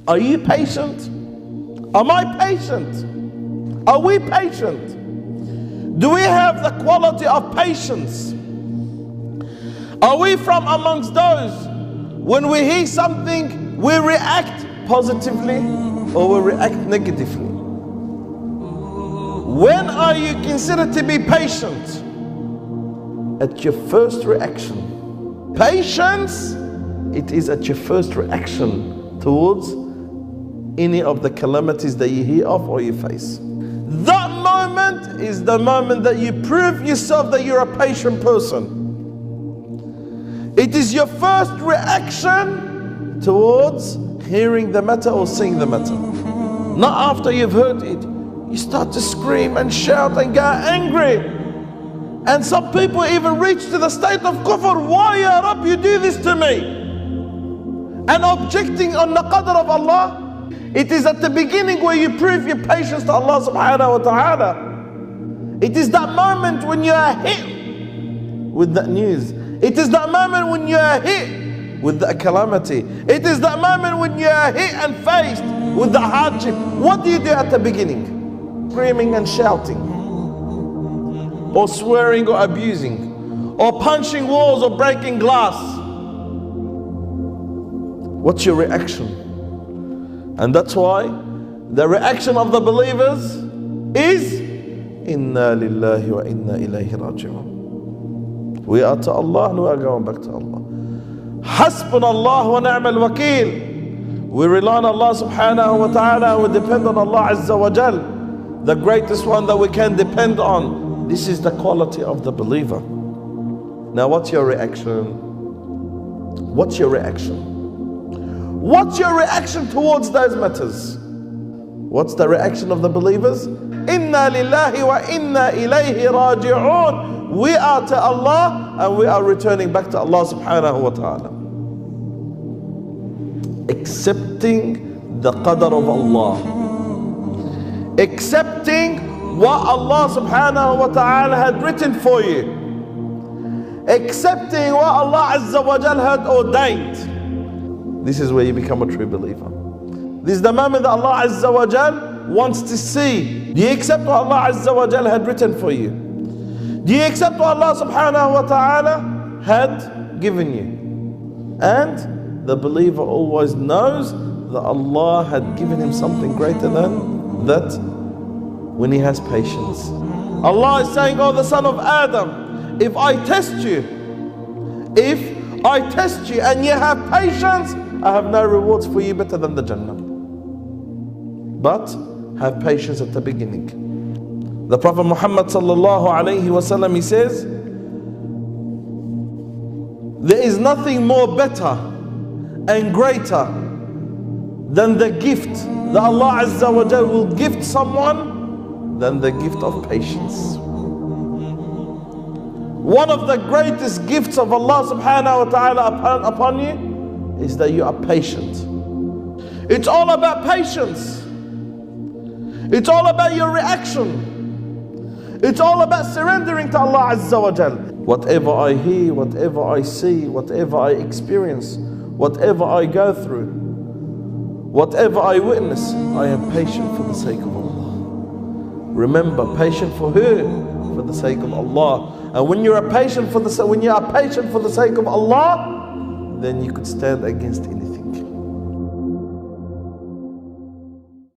Are you patient? Am I patient? Are we patient? Do we have the quality of patience? Are we from amongst those, when we hear something, we react positively or we react negatively? When are you considered to be patient? At your first reaction. Patience, it is at your first reaction towards any of the calamities that you hear of or you face. That moment is the moment that you prove yourself that you're a patient person. It is your first reaction towards hearing the matter or seeing the matter. Not after you've heard it. You start to scream and shout and get angry. And some people even reach to the state of kufr. Why, Ya Rab, you do this to me? And objecting on the qadr of Allah. It is at the beginning where you prove your patience to Allah subhanahu wa ta'ala. It is that moment when you are hit with that news. It is that moment when you are hit with the calamity. It is that moment when you are hit and faced with the hardship. What do you do at the beginning? Screaming and shouting, or swearing or abusing, or punching walls or breaking glass. What's your reaction? And that's why the reaction of the believers is Inna lillahi wa inna ilayhi raji'un. We are to Allah and we are going back to Allah. Hasbunallah wa ni'mal wakeel. We rely on Allah subhanahu wa ta'ala and we depend on Allah azza wa jal, the greatest one that we can depend on. This is the quality of the believer. Now what's your reaction? What's your reaction? What's your reaction towards those matters? What's the reaction of the believers? Inna lillahi wa inna ilayhi raji'un. We are to Allah and we are returning back to Allah subhanahu wa ta'ala. Accepting the qadr of Allah. Accepting what Allah subhanahu wa ta'ala had written for you. Accepting what Allah azza wa jal had ordained. This is where you become a true believer. This is the moment that Allah azza wa jal wants to see. Do you accept what Allah azza wa jal had written for you? Do you accept what Allah subhanahu wa ta'ala had given you? And the believer always knows that Allah had given him something greater than that when he has patience. Allah is saying, oh the son of Adam, if I test you and you have patience, I have no rewards for you better than the Jannah. But have patience at the beginning. The Prophet Muhammad sallallahu alayhi wasallam, he says, there is nothing more better and greater than the gift that Allah azza wa jal will gift someone than the gift of patience. One of the greatest gifts of Allah subhanahu wa ta'ala upon you is that you are patient. It's all about patience. It's all about your reaction. It's all about surrendering to Allah azza wa jal. Whatever I hear, whatever I see, whatever I experience, whatever I go through, whatever I witness, I am patient for the sake of Allah. Remember, patient for who? For the sake of Allah. And when you are patient for the sake of Allah, then you could stand against